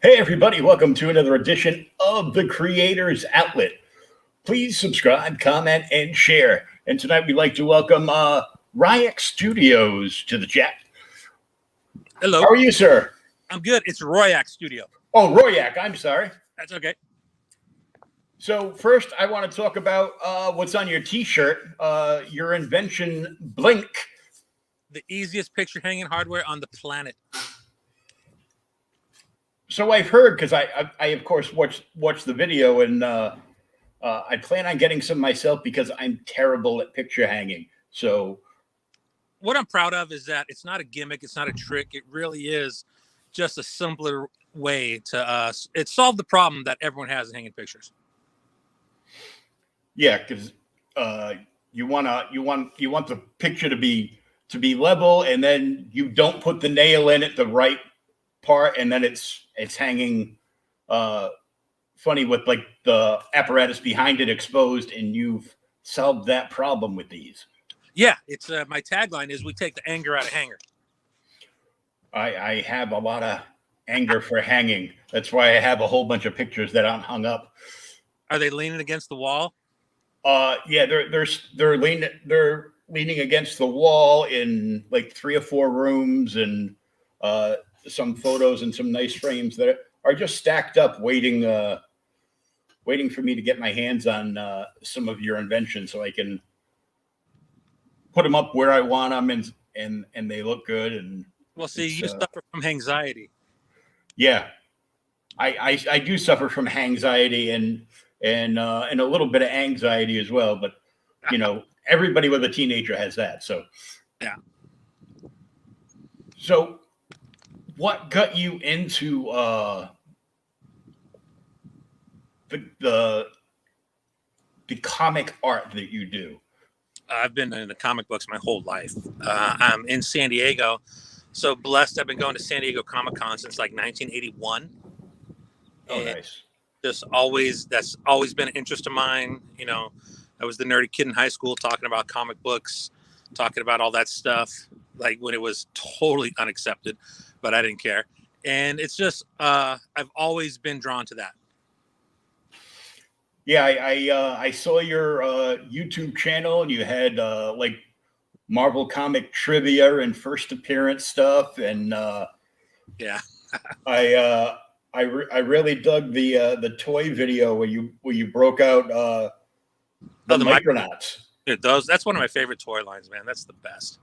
Hey, everybody, welcome to another edition of the Creators Outlet. Please subscribe, comment, and share. And tonight we'd like to welcome Royak Studios to the chat. Hello. How are you, sir? I'm good. It's Royak Studio. Oh, Royak, I'm sorry. That's okay. So first, I want to talk about what's on your T-shirt, your invention, Blink. The easiest picture hanging hardware on the planet. So I've heard, because I of course watched the video, and I plan on getting some myself because I'm terrible at picture hanging. So what I'm proud of is that it's not a gimmick, it's not a trick. It really is just a simpler way to it solved the problem that everyone has in hanging pictures. Yeah, because you want the picture to be level, and then you don't put the nail in at the right part, and then it's hanging funny with like the apparatus behind it exposed, and you've solved that problem with these. Yeah, it's my tagline is we take the anger out of hanger. I have a lot of anger for hanging. That's why I have a whole bunch of pictures that aren't hung up. Are they leaning against the wall? Yeah, they're leaning against the wall in like 3 or 4 rooms, and some photos and some nice frames that are just stacked up, waiting for me to get my hands on some of your inventions, so I can put them up where I want them, and they look good. And well, see, you suffer from anxiety. Yeah, I do suffer from anxiety and a little bit of anxiety as well. But you know, everybody with a teenager has that. So yeah. So what got you into the comic art that you do? I've been in the comic books my whole life. I'm in San Diego, so blessed. I've been going to San Diego Comic-Con since like 1981. Oh, nice. That's always been an interest of mine. You know, I was the nerdy kid in high school talking about comic books, talking about all that stuff, like when it was totally unaccepted, but I didn't care. And it's just, I've always been drawn to that. Yeah, I saw your YouTube channel, and you had like Marvel comic trivia and first appearance stuff, and yeah, I really dug the toy video where you broke out the Micronauts. Dude, that's one of my favorite toy lines, man. That's the best.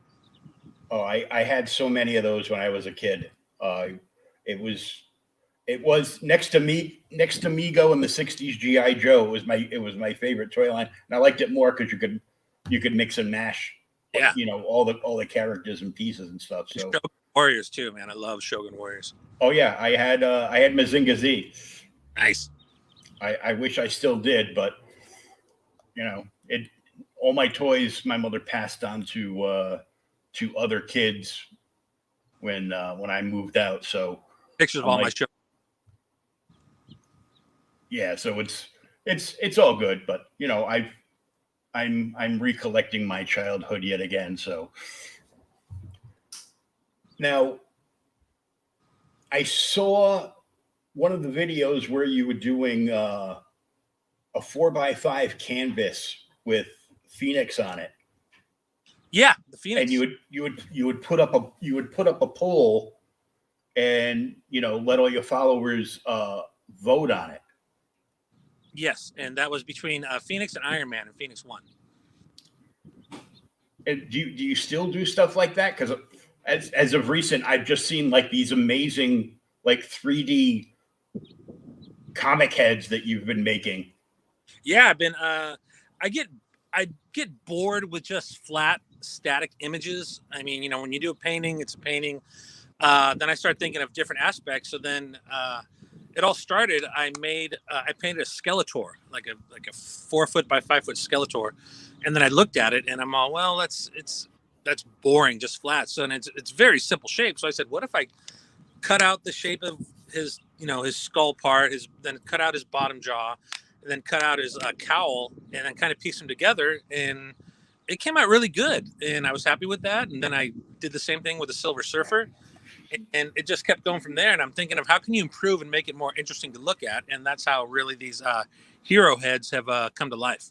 Oh, I had so many of those when I was a kid. It was next to Mego in the 60s GI Joe. It was my favorite toy line, and I liked it more because you could mix and mash. Yeah, you know, all the characters and pieces and stuff. So Shogun Warriors too, man. I love Shogun Warriors. Oh yeah, I had Mazinga Z. Nice. I wish I still did, but you know, all my toys my mother passed on to other kids when I moved out. So pictures of all my shows. Yeah, so it's all good, but you know, I'm recollecting my childhood yet again. So now I saw one of the videos where you were doing a 4x5 canvas with Phoenix on it. Yeah, the Phoenix. And you would put up a poll, and you know, let all your followers vote on it. Yes, and that was between Phoenix and Iron Man, and Phoenix won. And do you still do stuff like that? Because as of recent, I've just seen like these amazing like 3D comic heads that you've been making. Yeah, I've been I get bored with just flat static images. I mean, you know, when you do a painting, it's a painting. Then I started thinking of different aspects. So then it all started. I painted a Skeletor, like a 4 foot by 5 foot Skeletor, and then I looked at it and I'm all, well, that's boring, just flat. So and it's very simple shape. So I said, what if I cut out the shape of his, you know, his skull part, then cut out his bottom jaw, and then cut out his cowl, and then kind of piece them together, and it came out really good, and I was happy with that. And then I did the same thing with the Silver Surfer, and it just kept going from there. And I'm thinking of how can you improve and make it more interesting to look at, and that's how really these hero heads have come to life.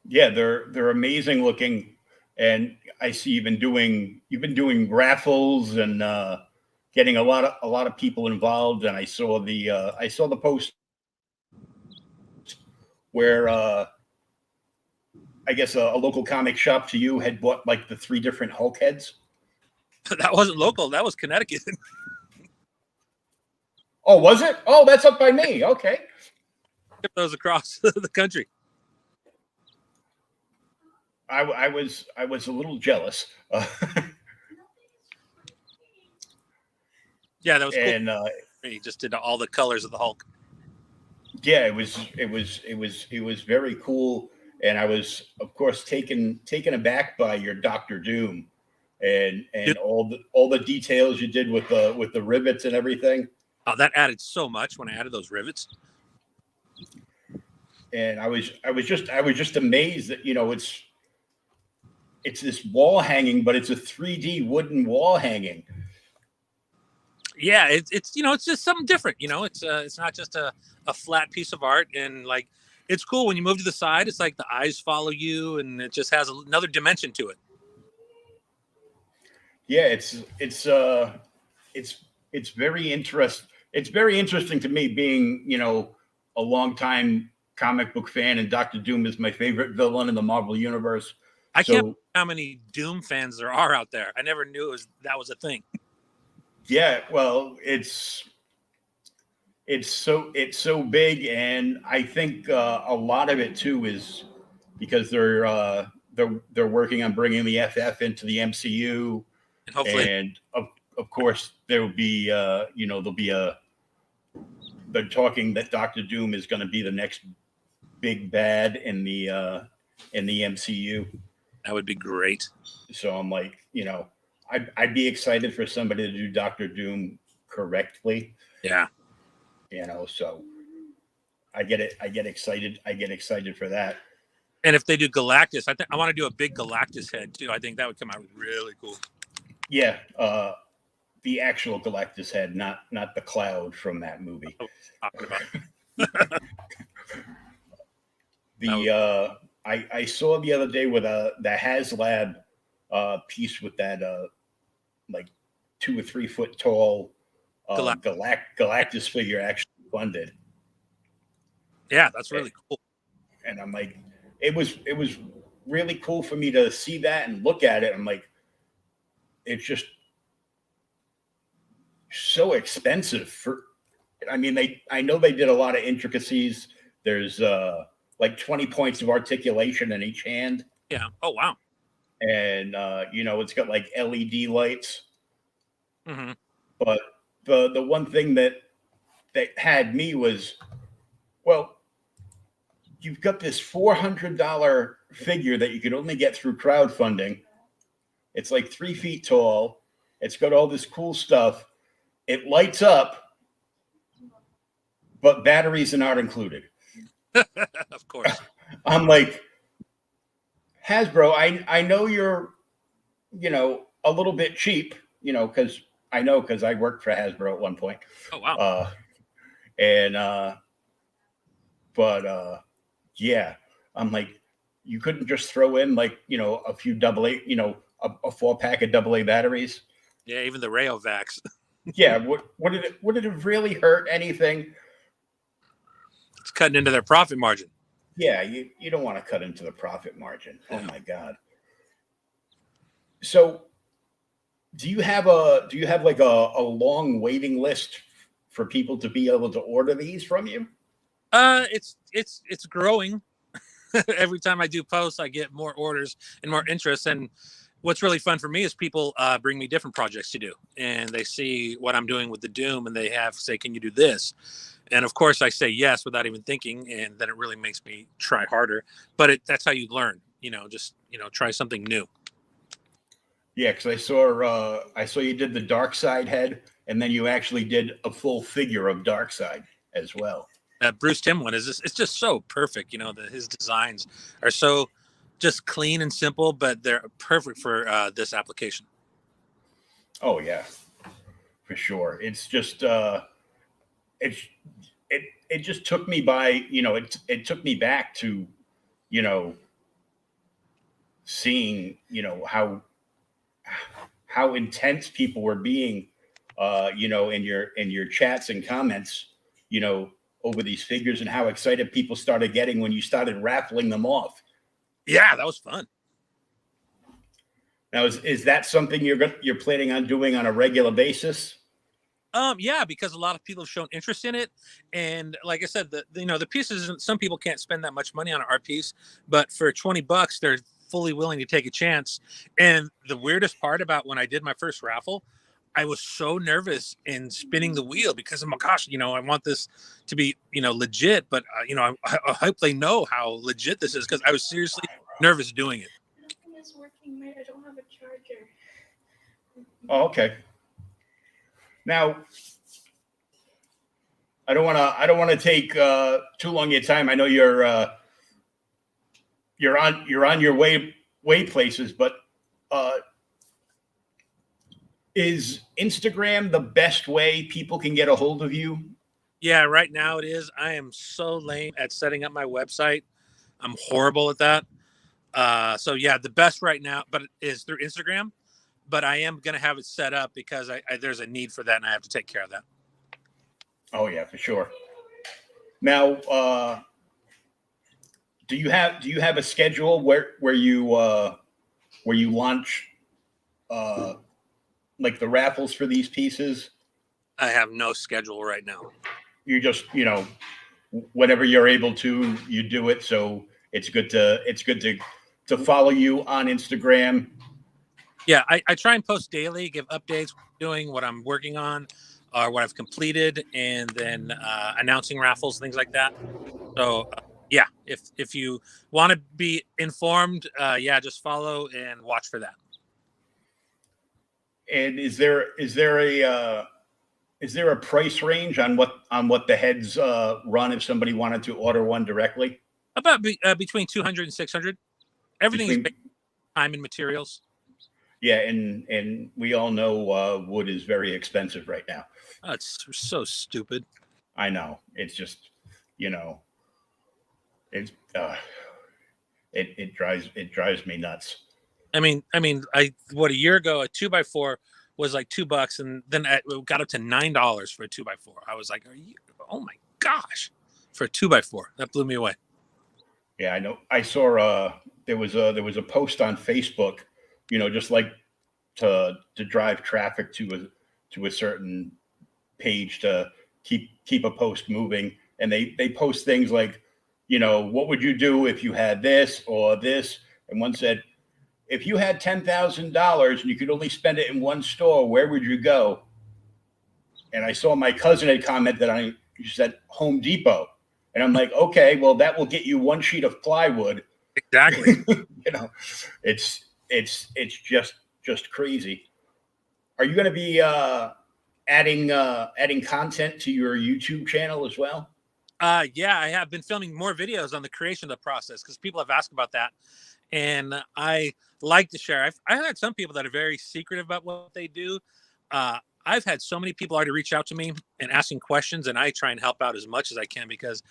Yeah, they're amazing looking, and I see you've been doing raffles and getting a lot of people involved. And I saw the post where I guess a local comic shop to you had bought like the 3 different Hulk heads. That wasn't local. That was Connecticut. Oh, was it? Oh, that's up by me. Okay. Those across the country. I was a little jealous. Yeah, that was cool. And He just did all the colors of the Hulk. yeah, it was very cool. And I was, of course, taken aback by your Doctor Doom and all the details you did with the rivets and everything. Oh, that added so much when I added those rivets. And I was just amazed that, you know, it's this wall hanging, but it's a 3D wooden wall hanging. Yeah, it's you know, it's just something different. You know, it's not just a flat piece of art, and like it's cool when you move to the side. It's like the eyes follow you, and it just has another dimension to it. Yeah, it's very interesting. It's very interesting to me, being, you know, a longtime comic book fan, and Doctor Doom is my favorite villain in the Marvel universe. I can't believe how many Doom fans there are out there. I never knew that was a thing. Yeah, well, it's so big, and I think a lot of it too is because they're working on bringing the FF into the MCU, And hopefully, and of course there will be you know, they're talking that Doctor Doom is going to be the next big bad in the MCU. that would be great. So I'm like, you know, I'd be excited for somebody to do Doctor Doom correctly. Yeah. You know, so I get it. I get excited for that. And if they do Galactus, I want to do a big Galactus head too. I think that would come out really cool. Yeah, the actual Galactus head, not the cloud from that movie. I saw the other day with the HasLab piece with that like 2 or 3 foot tall Galactus figure actually funded. Yeah, that's really cool. And I'm like, it was really cool for me to see that and look at it. I'm like, it's just so expensive I know they did a lot of intricacies. There's like 20 points of articulation in each hand. Yeah. Oh, wow. And you know, it's got like LED lights. Mm-hmm. But the one thing that had me was, well, you've got this $400 figure that you could only get through crowdfunding. It's like 3 feet tall. It's got all this cool stuff. It lights up, but batteries are not included. Of course. I'm like, Hasbro, I know you're, you know, a little bit cheap, you know, because I worked for Hasbro at one point. Oh, wow. Yeah, I'm like, you couldn't just throw in like, you know, a few AA, you know, a 4-pack of AA batteries. Yeah, even the Rayovacs. Yeah, would it really hurt anything? It's cutting into their profit margin. Yeah, you don't want to cut into the profit margin. Oh my God. So do you have like a long waiting list for people to be able to order these from you? It's growing. Every time I do posts, I get more orders and more interest. And what's really fun for me is people bring me different projects to do, and they see what I'm doing with the Doom, and they have say, "Can you do this?" And of course, I say yes without even thinking, and then it really makes me try harder. But that's how you learn. Just try something new. Yeah, because I saw you did the dark side head, and then you actually did a full figure of dark side as well. Bruce Timm one is it's just so perfect. His designs are so just clean and simple, but they're perfect for this application. Oh yeah, for sure. It's just it's it just took me by, it took me back to, you know seeing, how intense people were being, in your chats and comments, you know over these figures, and how excited people started getting when you started raffling them off. Yeah, that was fun. Now, is that something you're planning on doing on a regular basis? Yeah, because a lot of people have shown interest in it, and like I said, the pieces. Some people can't spend that much money on an art piece, but for $20, they're fully willing to take a chance. And the weirdest part about when I did my first raffle, I was so nervous in spinning the wheel because, oh my gosh, I want this to be legit, but I hope they know how legit this is, because I was seriously nervous doing it. Nothing is working, mate. I don't have a charger. Oh, okay. Now, I don't want to take too long of your time. I know you're on your way places, but uh, is Instagram the best way people can get a hold of you? Yeah, right now it is. I am so lame at setting up my website. I'm horrible at that. So yeah, the best right now, but is through Instagram. But I am gonna have it set up because there's a need for that, and I have to take care of that. Oh yeah, for sure. Now, do you have a schedule where you launch uh, like the raffles for these pieces? I have no schedule right now. You just, whenever you're able to, you do it. So it's good to follow you on Instagram. Yeah, I try and post daily, give updates, doing what I'm working on, or what I've completed, and then announcing raffles, things like that. So yeah, if you want to be informed, yeah, just follow and watch for that. And is there a price range on what the heads run if somebody wanted to order one directly? About between 200 and 600. Everything is Between based on time and materials. Yeah, and we all know wood is very expensive right now. Oh, it's so stupid. I know. It's just, you know, it's it drives me nuts. I what a year ago a 2x4 was like $2, and then it got up to $9 for a 2x4. I was like, oh my gosh, for a 2x4, that blew me away. Yeah, I know. I saw there was a post on Facebook, just like to drive traffic to a certain page to keep a post moving, and they post things like, what would you do if you had this or this? And one said, if you had $10,000 and you could only spend it in one store, where would you go? And I saw my cousin had commented on, he said Home Depot, and I'm like, okay, well that will get you one sheet of plywood. Exactly. you know, it's just crazy. Are you going to be adding content to your YouTube channel as well? Yeah, I have been filming more videos on the creation of the process because people have asked about that, and I like to share. I've had some people that are very secretive about what they do. Uh, I've had so many people already reach out to me and asking questions, and I try and help out as much as I can because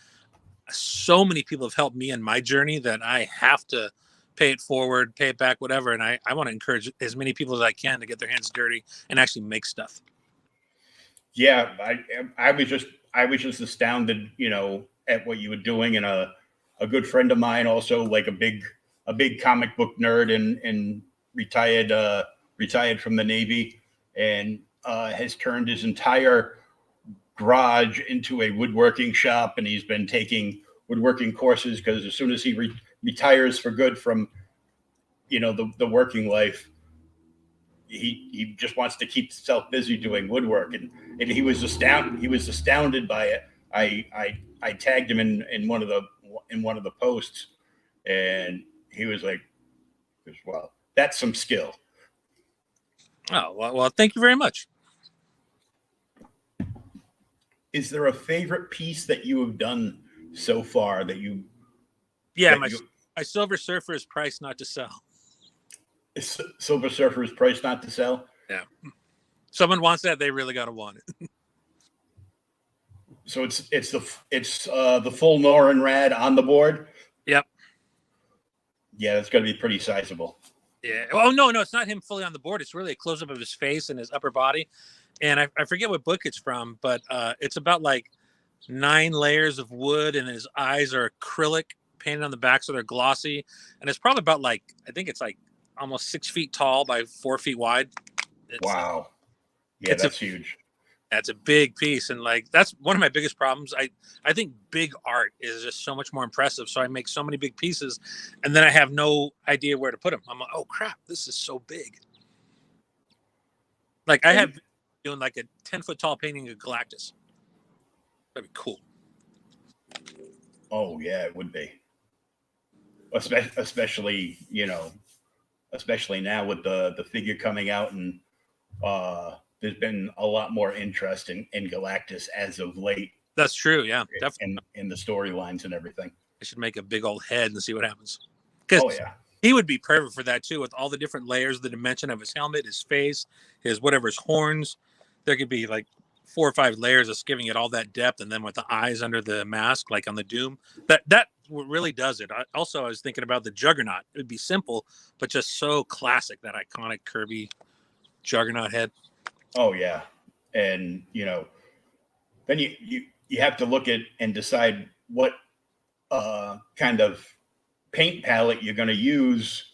so many people have helped me in my journey that I have to pay it forward, pay it back, whatever. And I want to encourage as many people as I can to get their hands dirty and actually make stuff. Yeah, I was just astounded, at what you were doing, and a good friend of mine, also like a big comic book nerd and retired from the Navy, and has turned his entire garage into a woodworking shop, and he's been taking woodworking courses because as soon as he retires for good from the working life, he just wants to keep himself busy doing woodwork, and he was astounded by it. I tagged him in one of the posts, and he was like, well, that's some skill. Oh, well, thank you very much. Is there a favorite piece that you have done so far that you? Yeah, that my Silver Surfer is priced not to sell. Silver Surfer is priced not to sell? Yeah. Someone wants that, they really got to want it. So it's the full Norenrad on the board? Yep. Yeah, that's going to be pretty sizable. Yeah. Oh, no, it's not him fully on the board. It's really a close-up of his face and his upper body. And I forget what book it's from, but it's about like 9 layers of wood, and his eyes are acrylic painted on the back, so they're glossy. And it's probably about I think it's like almost 6 feet tall by 4 feet wide. Wow. Yeah, that's huge. That's a big piece. And that's one of my biggest problems. I think big art is just so much more impressive. So I make so many big pieces, and then I have no idea where to put them. I'm like, oh crap, this is so big. I have doing a 10-foot tall painting of Galactus. That'd be cool. Oh yeah, it would be. Especially now with the figure coming out, and there's been a lot more interest in Galactus as of late. That's true, yeah, definitely. In the storylines and everything. I should make a big old head and see what happens. Oh yeah, he would be perfect for that too, with all the different layers, the dimension of his helmet, his face, his horns. There could be 4 or 5 layers of giving it all that depth, and then with the eyes under the mask, like on the Doom, that really does it. I was thinking about the Juggernaut. It would be simple, but just so classic, that iconic Kirby Juggernaut head. Oh yeah, and then you have to look at and decide what kind of paint palette you're going to use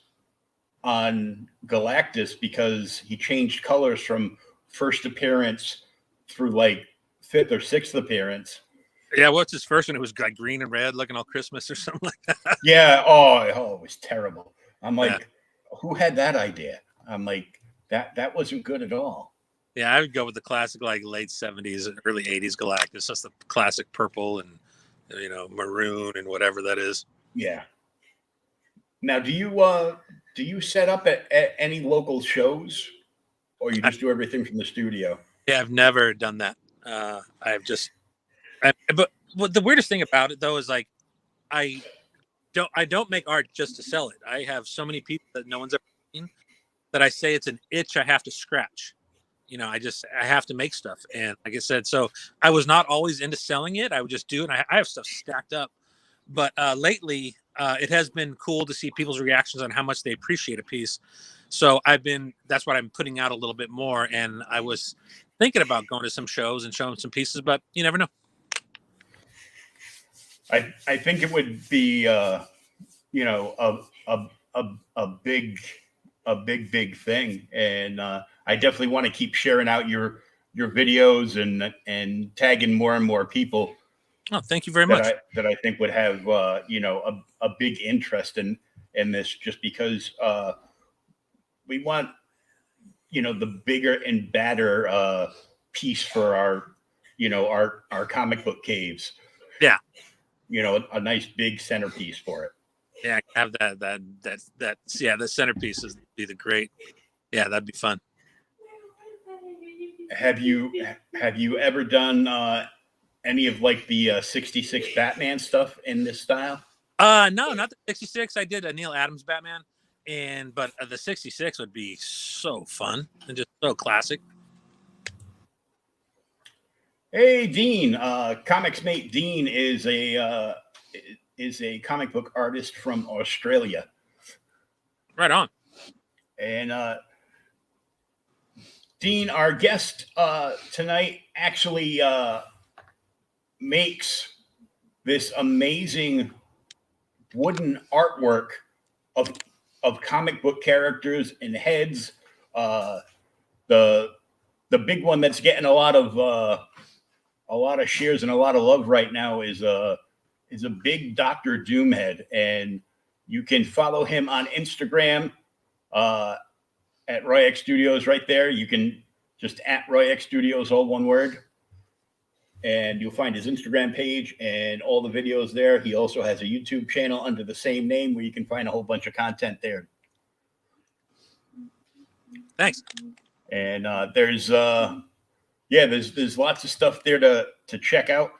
on Galactus, because he changed colors from first appearance through 5th or 6th appearance. Yeah, what's his first one? It was green and red, looking all Christmas or something like that. Yeah. Oh, it was terrible. I'm like, who had that idea? I'm like, that wasn't good at all. Yeah, I would go with the classic, late 70s and early 80s Galactus. That's the classic purple and maroon and whatever that is. Yeah. Now, do you set up at any local shows, or you just do everything from the studio? Yeah, I've never done that. But the weirdest thing about it though is I don't make art just to sell it. I have so many people that no one's ever seen that I say it's an itch I have to scratch. I have to make stuff. And like I said, so I was not always into selling it. I would just do it. And I have stuff stacked up. But lately, it has been cool to see people's reactions on how much they appreciate a piece. So that's what I'm putting out a little bit more. And I was thinking about going to some shows and showing some pieces, but you never know. I think it would be, a big thing. And I definitely want to keep sharing out your videos and tagging more and more people. Oh, thank you very much. That I think would have a big interest in this, just because we want the bigger and badder piece for our comic book caves. Yeah. A nice big centerpiece for it. Yeah, have that. Yeah, the centerpiece is be the great. Yeah, that'd be fun. Have you ever done any of the 66 Batman stuff in this style? No, not the 66. I did a Neil Adams Batman, but the 66 would be so fun and just so classic. Hey, Dean, Comics Mate Dean is a comic book artist from Australia. Right on. And Dean, our guest tonight, actually makes this amazing wooden artwork of comic book characters and heads The big one that's getting a lot of shares and a lot of love right now is a big Dr. Doomhead, and you can follow him on Instagram at Royak Studios. Right there, you can just at Royak Studios, all one word, and you'll find his Instagram page and all the videos there. He also has a YouTube channel under the same name where you can find a whole bunch of content there. Thanks. And there's lots of stuff there to check out.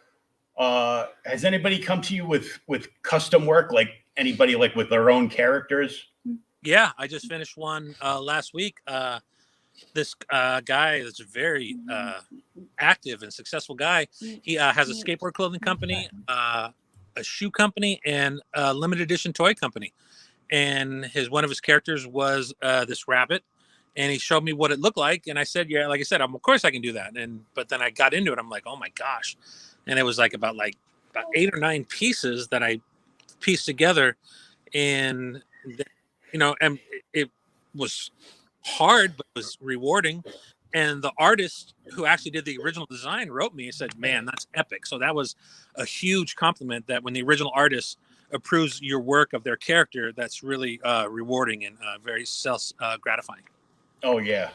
Has anybody come to you with custom work, like anybody like with their own characters? Yeah, I just finished one last week. This guy that's very active and successful guy. He has a skateboard clothing company, a shoe company, and a limited edition toy company. And one of his characters was this rabbit, and he showed me what it looked like. And I said, yeah, like I said, of course I can do that. But then I got into it. I'm like, oh my gosh. And it was like about 8 or 9 pieces that I pieced together. And, and it was hard, but it was rewarding. And the artist who actually did the original design wrote me and said, man, that's epic. So that was a huge compliment, that when the original artist approves your work of their character, that's really rewarding and very gratifying. Oh yeah,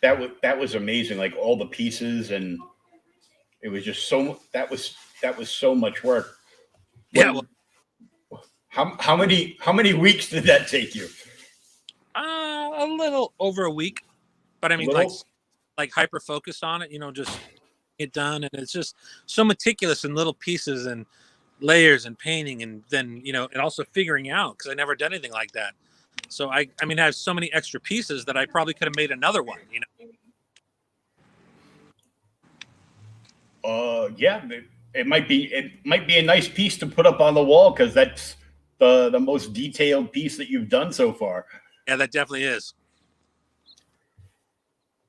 that was amazing. Like all the pieces, and it was just that was so much work. Yeah. Well, how many weeks did that take you? A little over a week, but I mean, like hyper focused on it. Just get done, and it's just so meticulous in little pieces and layers and painting, and then and also figuring out, because I never done anything like that. So I mean, I have so many extra pieces that I probably could have made another one. Yeah, it might be a nice piece to put up on the wall, because that's the most detailed piece that you've done so far. Yeah, that definitely is.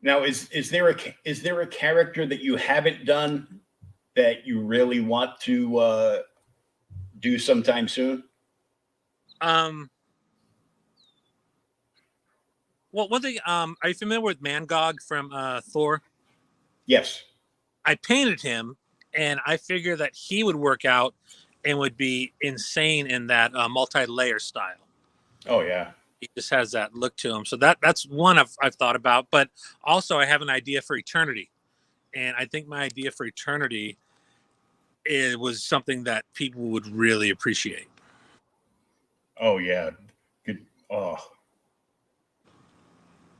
Now, is there a character that you haven't done that you really want to do sometime soon? Well, one thing, are you familiar with Mangog from Thor? Yes. I painted him, and I figure that he would work out and would be insane in that multi-layer style. Oh yeah. He just has that look to him. So that's one I've thought about. But also I have an idea for Eternity. And I think my idea for Eternity was something that people would really appreciate. Oh yeah. Good. Oh.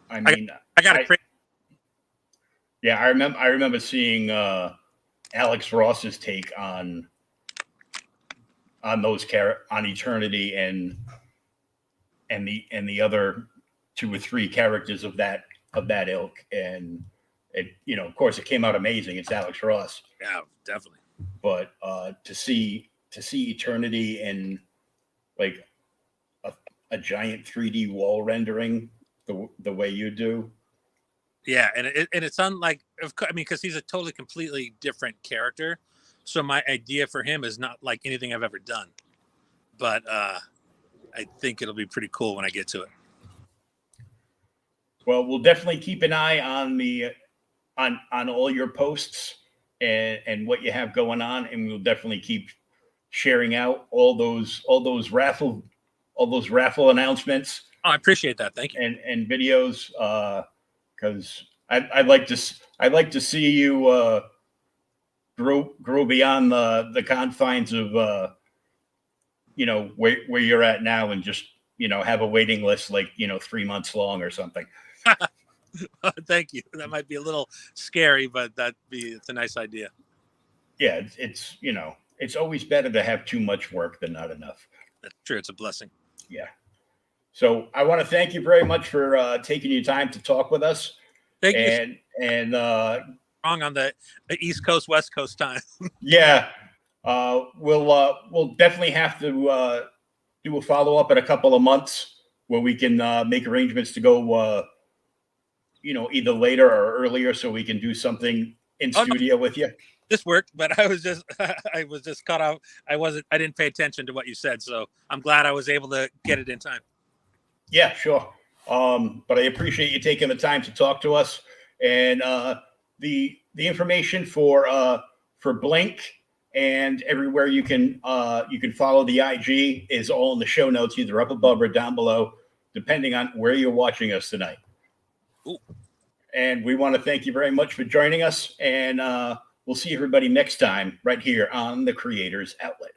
I mean, I got to Yeah, I remember seeing Alex Ross's take on those on Eternity and the other 2 or 3 characters of that ilk, and it, of course, it came out amazing. It's Alex Ross. Yeah, definitely. But to see Eternity in like a giant 3D wall rendering the way you do. Yeah, and it's unlike, because he's a totally completely different character. So my idea for him is not like anything I've ever done, but I think it'll be pretty cool when I get to it. Well, we'll definitely keep an eye on on all your posts and what you have going on, and we'll definitely keep sharing out all those raffle announcements. Oh, I appreciate that. Thank you. And videos, because I'd like to see you grow beyond the confines of where you're at now, and just have a waiting list like 3 months long or something. Thank you. That might be a little scary, but it's a nice idea. Yeah, it's always better to have too much work than not enough. That's true. It's a blessing. Yeah. So I want to thank you very much for taking your time to talk with us. Thank you. And wrong on the East Coast, West Coast time. Yeah. We'll definitely have to do a follow-up in a couple of months where we can make arrangements to go either later or earlier, so we can do something in studio with you. This worked, but I was just caught off. I didn't pay attention to what you said, so I'm glad I was able to get it in time. Yeah, sure. But I appreciate you taking the time to talk to us. And the information for Blink and everywhere you can follow the IG is all in the show notes, either up above or down below, depending on where you're watching us tonight. Ooh. And we want to thank you very much for joining us. And we'll see everybody next time right here on the Creators Outlet.